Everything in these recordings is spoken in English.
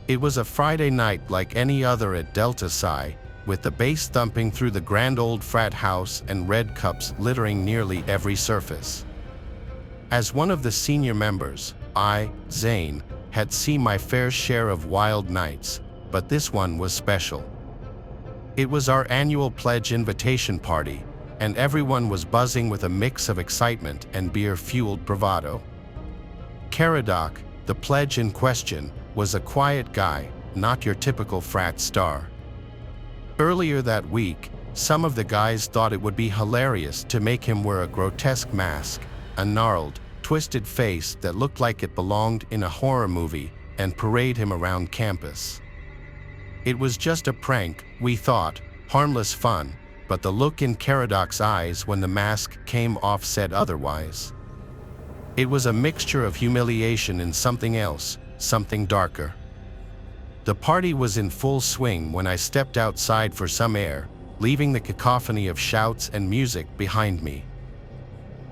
It was a Friday night like any other at Delta Psi, with the bass thumping through the grand old frat house and red cups littering nearly every surface. As one of the senior members, I, Zane, had seen my fair share of wild nights, but this one was special. It was our annual pledge invitation party, and everyone was buzzing with a mix of excitement and beer-fueled bravado. Caradoc, the pledge in question, was a quiet guy, not your typical frat star. Earlier that week, some of the guys thought it would be hilarious to make him wear a grotesque mask, a gnarled, twisted face that looked like it belonged in a horror movie, and parade him around campus. It was just a prank, we thought, harmless fun, but the look in Caradoc's eyes when the mask came off said otherwise. It was a mixture of humiliation and something else, something darker. The party was in full swing when I stepped outside for some air, leaving the cacophony of shouts and music behind me.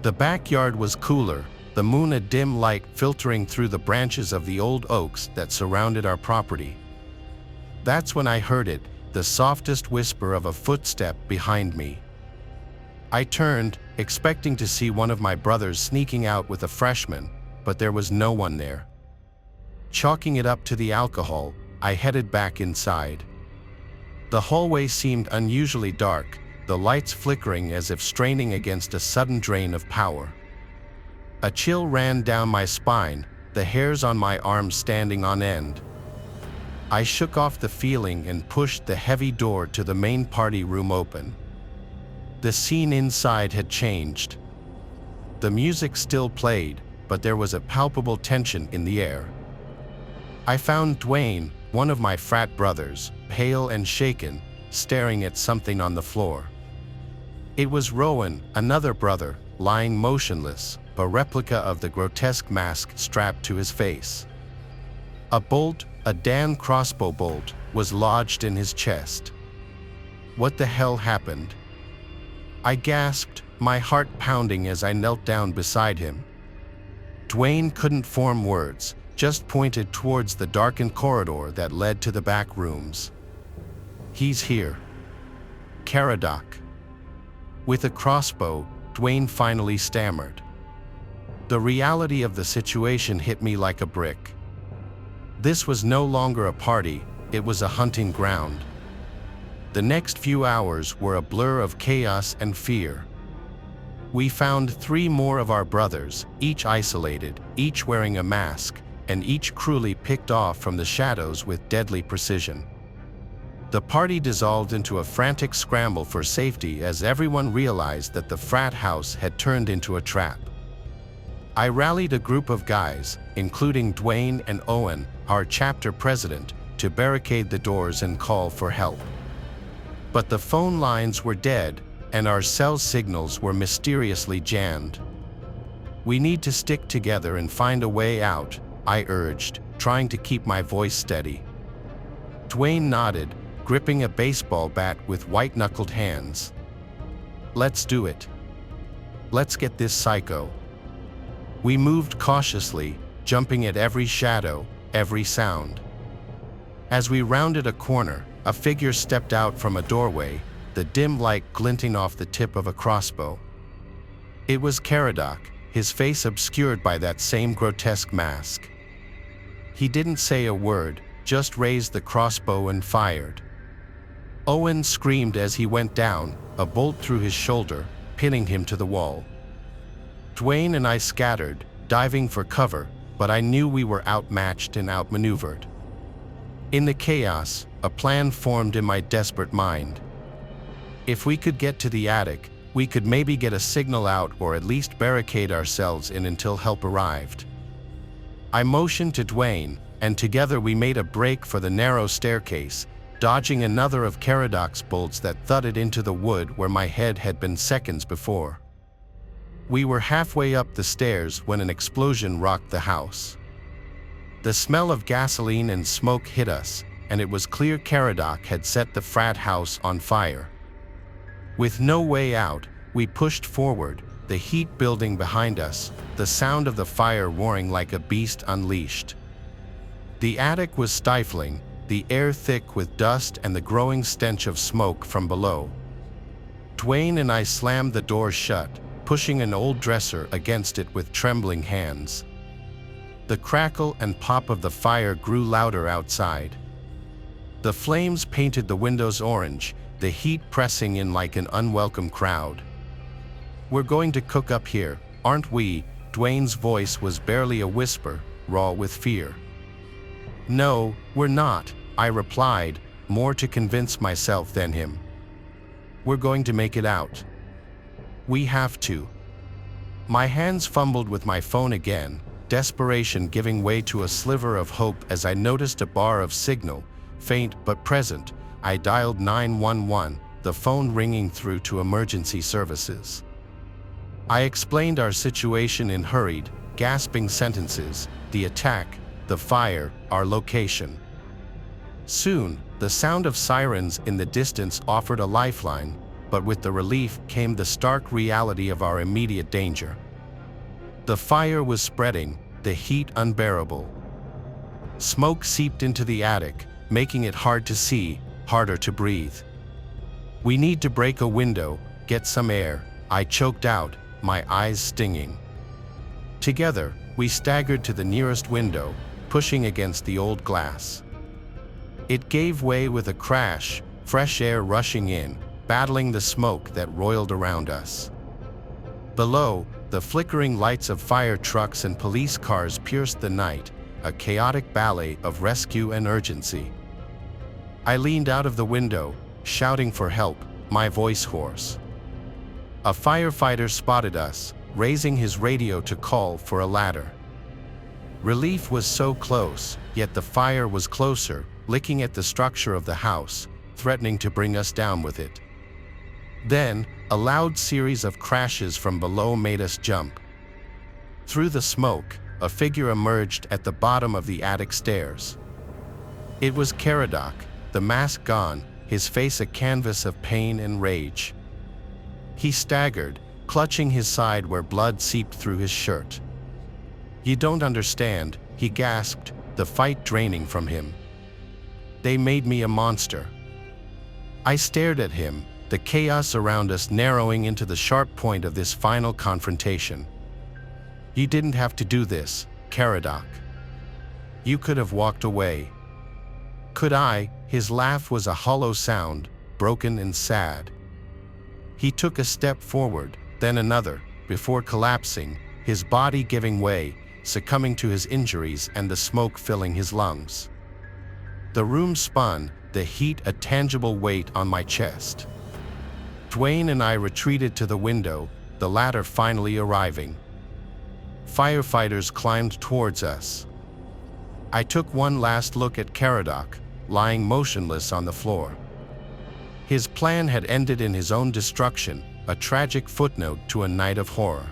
The backyard was cooler, the moon a dim light filtering through the branches of the old oaks that surrounded our property. That's when I heard it, the softest whisper of a footstep behind me. I turned, expecting to see one of my brothers sneaking out with a freshman, but there was no one there. Chalking it up to the alcohol, I headed back inside. The hallway seemed unusually dark, the lights flickering as if straining against a sudden drain of power. A chill ran down my spine, the hairs on my arms standing on end. I shook off the feeling and pushed the heavy door to the main party room open. The scene inside had changed. The music still played, but there was a palpable tension in the air. I found Dwayne, one of my frat brothers, pale and shaken, staring at something on the floor. It was Rowan, another brother, lying motionless, a replica of the grotesque mask strapped to his face. A bolt, a Dan crossbow bolt, was lodged in his chest. What the hell happened? I gasped, my heart pounding as I knelt down beside him. Dwayne couldn't form words, just pointed towards the darkened corridor that led to the back rooms. He's here. Caradoc. With a crossbow, Dwayne finally stammered. The reality of the situation hit me like a brick. This was no longer a party, it was a hunting ground. The next few hours were a blur of chaos and fear. We found 3 more of our brothers, each isolated, each wearing a mask, and each cruelly picked off from the shadows with deadly precision. The party dissolved into a frantic scramble for safety as everyone realized that the frat house had turned into a trap. I rallied a group of guys, including Dwayne and Owen, our chapter president, to barricade the doors and call for help. But the phone lines were dead, and our cell signals were mysteriously jammed. We need to stick together and find a way out, I urged, trying to keep my voice steady. Dwayne nodded, gripping a baseball bat with white-knuckled hands. Let's do it. Let's get this psycho. We moved cautiously, jumping at every shadow, every sound. As we rounded a corner, a figure stepped out from a doorway, the dim light glinting off the tip of a crossbow. It was Caradoc, his face obscured by that same grotesque mask. He didn't say a word, just raised the crossbow and fired. Owen screamed as he went down, a bolt through his shoulder, pinning him to the wall. Dwayne and I scattered, diving for cover, but I knew we were outmatched and outmaneuvered. In the chaos, a plan formed in my desperate mind. If we could get to the attic, we could maybe get a signal out or at least barricade ourselves in until help arrived. I motioned to Dwayne, and together we made a break for the narrow staircase, dodging another of Caradoc's bolts that thudded into the wood where my head had been seconds before. We were halfway up the stairs when an explosion rocked the house. The smell of gasoline and smoke hit us, and it was clear Caradoc had set the frat house on fire. With no way out, we pushed forward, the heat building behind us, the sound of the fire roaring like a beast unleashed. The attic was stifling, the air thick with dust and the growing stench of smoke from below. Dwayne and I slammed the door shut, pushing an old dresser against it with trembling hands. The crackle and pop of the fire grew louder outside. The flames painted the windows orange, the heat pressing in like an unwelcome crowd. "We're going to cook up here, aren't we?" Dwayne's voice was barely a whisper, raw with fear. "No, we're not," I replied, more to convince myself than him. "We're going to make it out. We have to." My hands fumbled with my phone again, desperation giving way to a sliver of hope as I noticed a bar of signal, faint but present. I dialed 911, the phone ringing through to emergency services. I explained our situation in hurried, gasping sentences: the attack, the fire, our location. Soon, the sound of sirens in the distance offered a lifeline, but with the relief came the stark reality of our immediate danger. The fire was spreading, the heat unbearable. Smoke seeped into the attic, making it hard to see, harder to breathe. "We need to break a window, get some air," I choked out, my eyes stinging. Together, we staggered to the nearest window, pushing against the old glass. It gave way with a crash, fresh air rushing in, battling the smoke that roiled around us. Below, the flickering lights of fire trucks and police cars pierced the night, a chaotic ballet of rescue and urgency. I leaned out of the window, shouting for help, my voice hoarse. A firefighter spotted us, raising his radio to call for a ladder. Relief was so close, yet the fire was closer, licking at the structure of the house, threatening to bring us down with it. Then, a loud series of crashes from below made us jump. Through the smoke, a figure emerged at the bottom of the attic stairs. It was Caradoc, the mask gone, his face a canvas of pain and rage. He staggered, clutching his side where blood seeped through his shirt. "You don't understand," he gasped, the fight draining from him. "They made me a monster." I stared at him, the chaos around us narrowing into the sharp point of this final confrontation. "You didn't have to do this, Caradoc. You could have walked away." "Could I?" His laugh was a hollow sound, broken and sad. He took a step forward, then another, before collapsing, his body giving way, succumbing to his injuries and the smoke filling his lungs. The room spun, the heat a tangible weight on my chest. Dwayne and I retreated to the window, the ladder finally arriving. Firefighters climbed towards us. I took one last look at Caradoc, lying motionless on the floor. His plan had ended in his own destruction, a tragic footnote to a night of horror.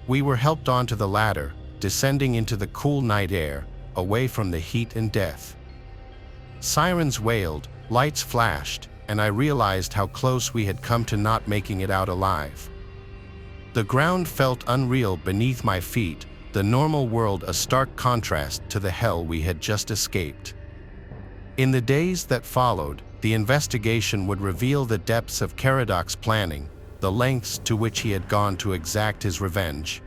We were helped onto the ladder, descending into the cool night air, away from the heat and death. Sirens wailed, lights flashed, and I realized how close we had come to not making it out alive. The ground felt unreal beneath my feet, the normal world a stark contrast to the hell we had just escaped. In the days that followed, the investigation would reveal the depths of Caradoc's planning, the lengths to which he had gone to exact his revenge.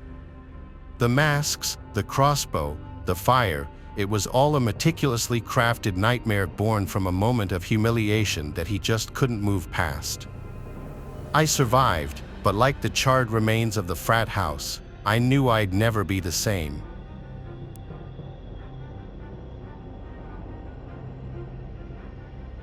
The masks, the crossbow, the fire, it was all a meticulously crafted nightmare born from a moment of humiliation that he just couldn't move past. I survived, but like the charred remains of the frat house, I knew I'd never be the same.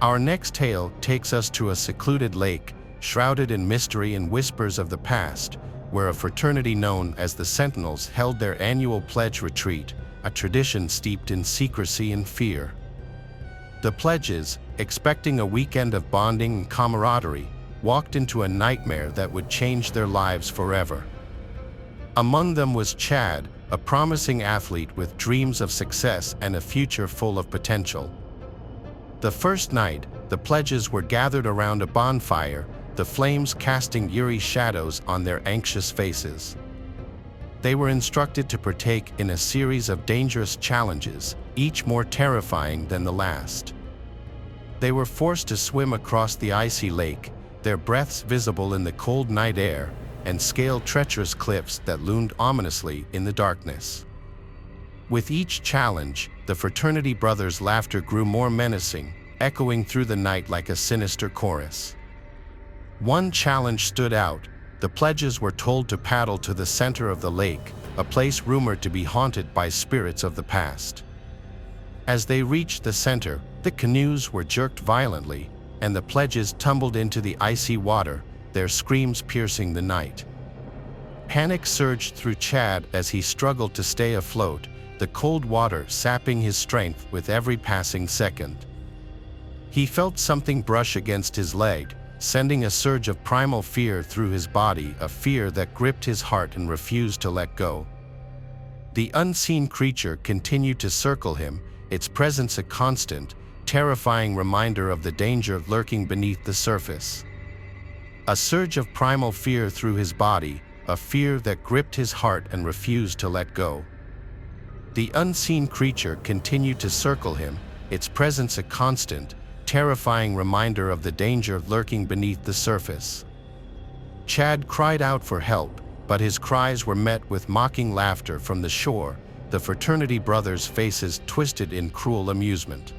Our next tale takes us to a secluded lake, shrouded in mystery and whispers of the past, where a fraternity known as the Sentinels held their annual pledge retreat, a tradition steeped in secrecy and fear. The pledges, expecting a weekend of bonding and camaraderie, walked into a nightmare that would change their lives forever. Among them was Chad, a promising athlete with dreams of success and a future full of potential. The first night, the pledges were gathered around a bonfire, the flames casting eerie shadows on their anxious faces. They were instructed to partake in a series of dangerous challenges, each more terrifying than the last. They were forced to swim across the icy lake, their breaths visible in the cold night air, and scale treacherous cliffs that loomed ominously in the darkness. With each challenge, the fraternity brothers' laughter grew more menacing, echoing through the night like a sinister chorus. One challenge stood out. The pledges were told to paddle to the center of the lake, a place rumored to be haunted by spirits of the past. As they reached the center, the canoes were jerked violently, and the pledges tumbled into the icy water, their screams piercing the night. Panic surged through Chad as he struggled to stay afloat, the cold water sapping his strength with every passing second. He felt something brush against his leg, sending a surge of primal fear through his body, a fear that gripped his heart and refused to let go. The unseen creature continued to circle him, its presence a constant, terrifying reminder of the danger lurking beneath the surface. A surge of primal fear through his body, a fear that gripped his heart and refused to let go. The unseen creature continued to circle him, its presence a constant, terrifying reminder of the danger lurking beneath the surface. Chad cried out for help, but his cries were met with mocking laughter from the shore, the fraternity brothers' faces twisted in cruel amusement.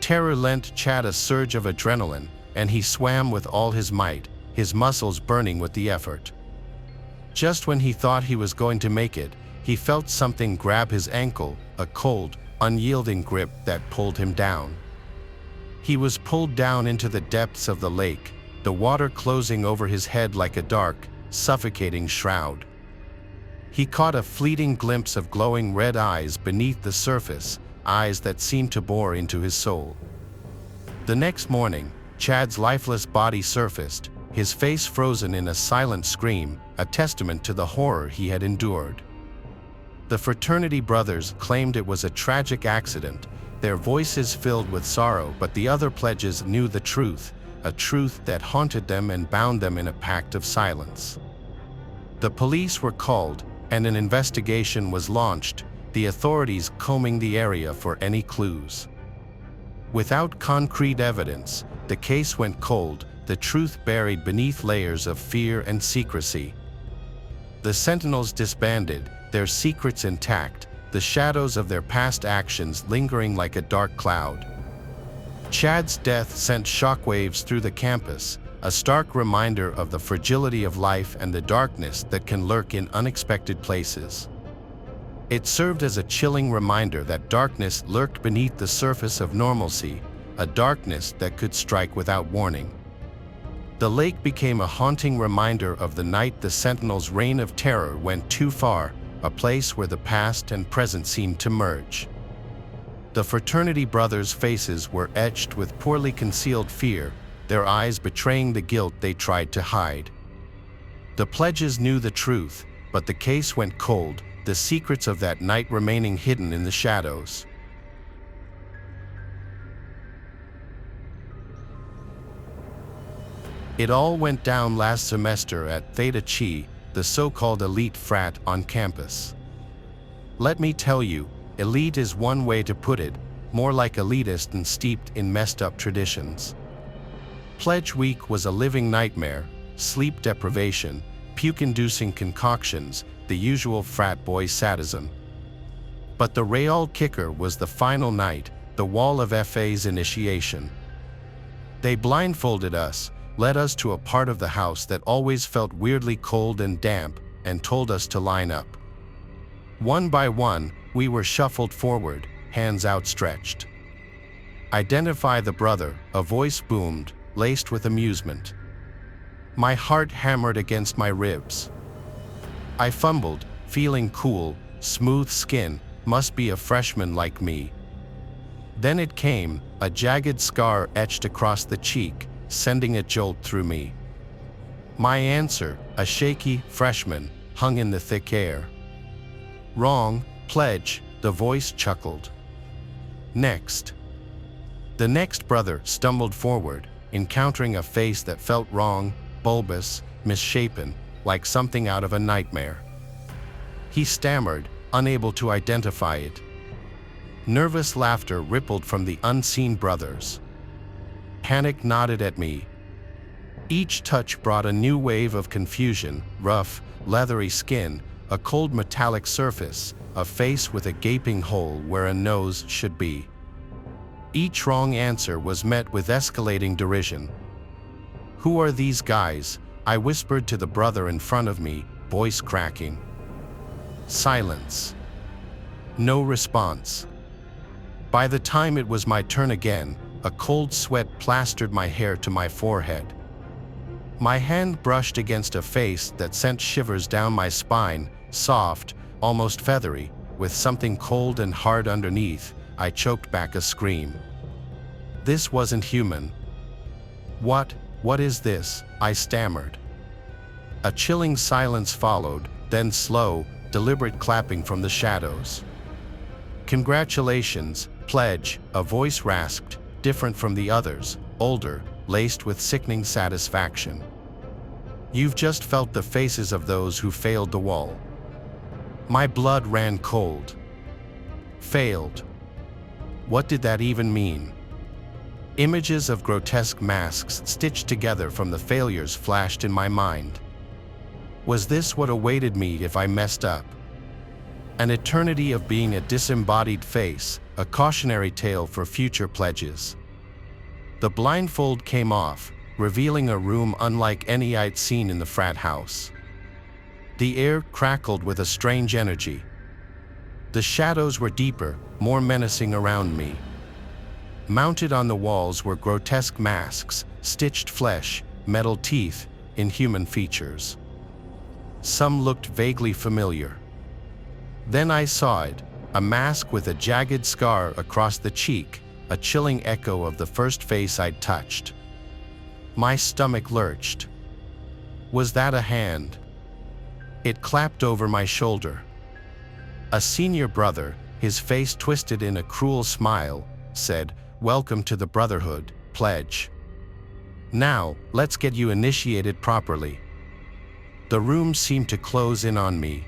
Terror lent Chad a surge of adrenaline, and he swam with all his might, his muscles burning with the effort. Just when he thought he was going to make it, he felt something grab his ankle, a cold, unyielding grip that pulled him down. He was pulled down into the depths of the lake, the water closing over his head like a dark, suffocating shroud. He caught a fleeting glimpse of glowing red eyes beneath the surface, eyes that seemed to bore into his soul. The next morning, Chad's lifeless body surfaced, his face frozen in a silent scream, a testament to the horror he had endured. The fraternity brothers claimed it was a tragic accident, their voices filled with sorrow, but the other pledges knew the truth, a truth that haunted them and bound them in a pact of silence. The police were called, and an investigation was launched, the authorities combing the area for any clues. Without concrete evidence, the case went cold, the truth buried beneath layers of fear and secrecy. The Sentinels disbanded, their secrets intact, the shadows of their past actions lingering like a dark cloud. Chad's death sent shockwaves through the campus, a stark reminder of the fragility of life and the darkness that can lurk in unexpected places. It served as a chilling reminder that darkness lurked beneath the surface of normalcy, a darkness that could strike without warning. The lake became a haunting reminder of the night the Sentinels' reign of terror went too far, a place where the past and present seemed to merge. The fraternity brothers' faces were etched with poorly concealed fear, their eyes betraying the guilt they tried to hide. The pledges knew the truth, but the case went cold, the secrets of that night remaining hidden in the shadows. It all went down last semester at Theta Chi, the so-called elite frat on campus. Let me tell you, elite is one way to put it, more like elitist and steeped in messed up traditions. Pledge week was a living nightmare, sleep deprivation, puke-inducing concoctions, the usual frat boy sadism. But the real kicker was the final night, the wall of FA's initiation. They blindfolded us, led us to a part of the house that always felt weirdly cold and damp, and told us to line up. One by one, we were shuffled forward, hands outstretched. Identify the brother, a voice boomed, laced with amusement. My heart hammered against my ribs. I fumbled, feeling cool, smooth skin, must be a freshman like me. Then it came, a jagged scar etched across the cheek, sending a jolt through me. My answer, a shaky freshman, hung in the thick air. Wrong, pledge, the voice chuckled. Next. The next brother stumbled forward, encountering a face that felt wrong, bulbous, misshapen, like something out of a nightmare. he stammered, unable to identify it. Nervous laughter rippled from the unseen brothers. Panic nodded at me. Each touch brought a new wave of confusion: rough, leathery skin, a cold metallic surface, a face with a gaping hole where a nose should be. Each wrong answer was met with escalating derision. "Who are these guys?" I whispered to the brother in front of me, voice cracking. Silence. No response. By the time it was my turn again, a cold sweat plastered my hair to my forehead. My hand brushed against a face that sent shivers down my spine, soft, almost feathery, with something cold and hard underneath. I choked back a scream. This wasn't human. What is this?" I stammered. A chilling silence followed, then slow, deliberate clapping from the shadows. "Congratulations, pledge," a voice rasped, different from the others, older, laced with sickening satisfaction. "You've just felt the faces of those who failed the wall." My blood ran cold. Failed. What did that even mean? Images of grotesque masks stitched together from the failures flashed in my mind. Was this what awaited me if I messed up? An eternity of being a disembodied face, a cautionary tale for future pledges. The blindfold came off, revealing a room unlike any I'd seen in the frat house. The air crackled with a strange energy. The shadows were deeper, more menacing around me. Mounted on the walls were grotesque masks, stitched flesh, metal teeth, inhuman features. Some looked vaguely familiar. Then I saw it, a mask with a jagged scar across the cheek, a chilling echo of the first face I'd touched. My stomach lurched. Was that a hand? It clapped over my shoulder. A senior brother, his face twisted in a cruel smile, said, "Welcome to the Brotherhood, pledge. Now, let's get you initiated properly." The room seemed to close in on me.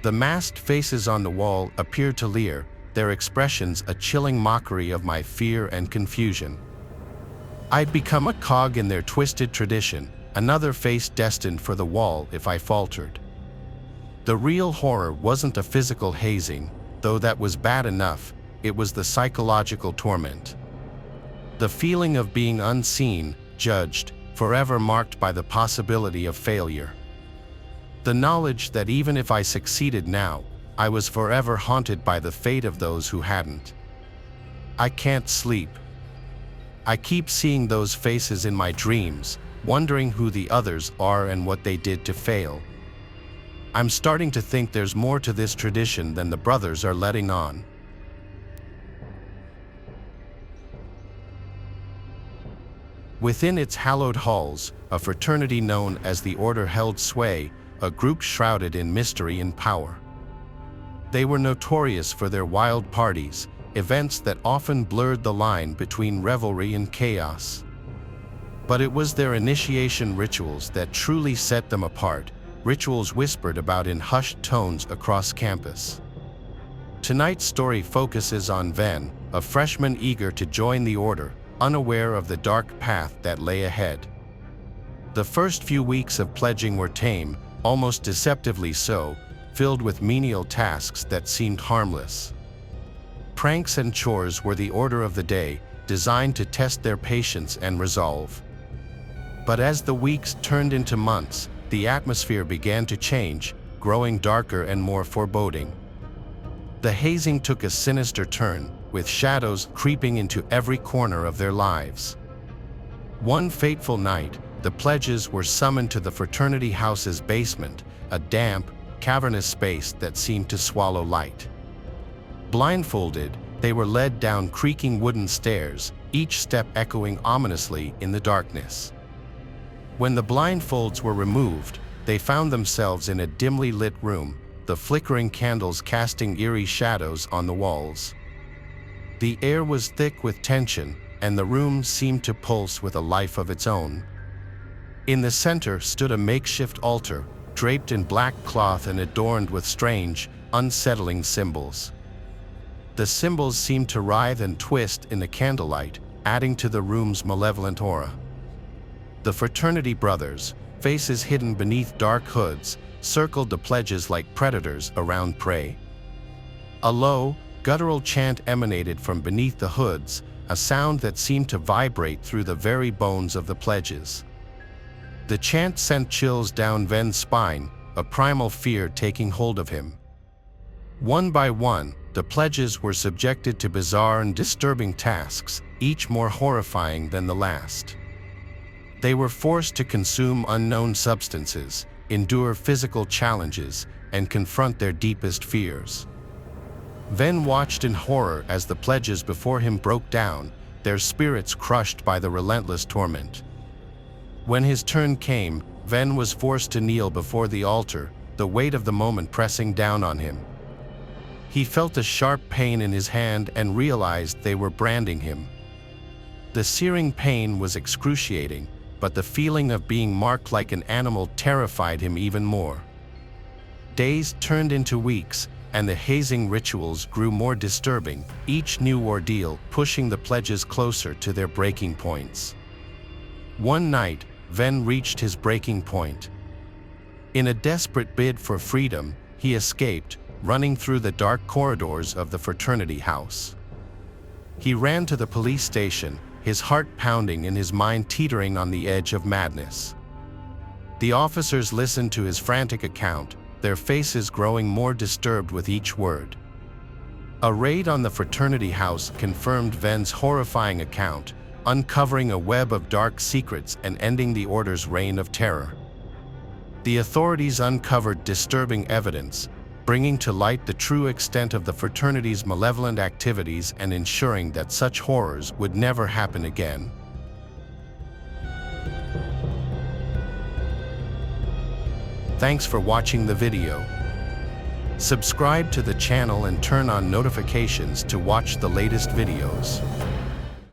The masked faces on the wall appeared to leer, their expressions a chilling mockery of my fear and confusion. I'd become a cog in their twisted tradition, another face destined for the wall if I faltered. The real horror wasn't a physical hazing, though that was bad enough. It was the psychological torment. The feeling of being unseen, judged, forever marked by the possibility of failure. The knowledge that even if I succeeded now, I was forever haunted by the fate of those who hadn't. I can't sleep. I keep seeing those faces in my dreams, wondering who the others are and what they did to fail. I'm starting to think there's more to this tradition than the brothers are letting on. Within its hallowed halls, a fraternity known as the Order held sway, a group shrouded in mystery and power. They were notorious for their wild parties, events that often blurred the line between revelry and chaos. But it was their initiation rituals that truly set them apart, rituals whispered about in hushed tones across campus. Tonight's story focuses on Ven, a freshman eager to join the Order, unaware of the dark path that lay ahead. The first few weeks of pledging were tame, almost deceptively so, filled with menial tasks that seemed harmless. Pranks and chores were the order of the day, designed to test their patience and resolve. But as the weeks turned into months, the atmosphere began to change, growing darker and more foreboding. The hazing took a sinister turn, with shadows creeping into every corner of their lives. One fateful night, the pledges were summoned to the fraternity house's basement, a damp, cavernous space that seemed to swallow light. Blindfolded, they were led down creaking wooden stairs, each step echoing ominously in the darkness. When the blindfolds were removed, they found themselves in a dimly lit room, the flickering candles casting eerie shadows on the walls. The air was thick with tension, and the room seemed to pulse with a life of its own. In the center stood a makeshift altar, draped in black cloth and adorned with strange, unsettling symbols. The symbols seemed to writhe and twist in the candlelight, adding to the room's malevolent aura. The fraternity brothers, faces hidden beneath dark hoods, circled the pledges like predators around prey. A low, guttural chant emanated from beneath the hoods, a sound that seemed to vibrate through the very bones of the pledges. The chant sent chills down Ven's spine, a primal fear taking hold of him. One by one, the pledges were subjected to bizarre and disturbing tasks, each more horrifying than the last. They were forced to consume unknown substances, endure physical challenges, and confront their deepest fears. Ven watched in horror as the pledges before him broke down, their spirits crushed by the relentless torment. When his turn came, Ven was forced to kneel before the altar, the weight of the moment pressing down on him. He felt a sharp pain in his hand and realized they were branding him. The searing pain was excruciating, but the feeling of being marked like an animal terrified him even more. Days turned into weeks, and the hazing rituals grew more disturbing, each new ordeal pushing the pledges closer to their breaking points. One night, Ven reached his breaking point. In a desperate bid for freedom, he escaped, running through the dark corridors of the fraternity house. He ran to the police station, his heart pounding and his mind teetering on the edge of madness. The officers listened to his frantic account, their faces growing more disturbed with each word. A raid on the fraternity house confirmed Ven's horrifying account, uncovering a web of dark secrets and ending the Order's reign of terror. The authorities uncovered disturbing evidence, bringing to light the true extent of the fraternity's malevolent activities and ensuring that such horrors would never happen again. Thanks for watching the video. Subscribe to the channel and turn on notifications to watch the latest videos.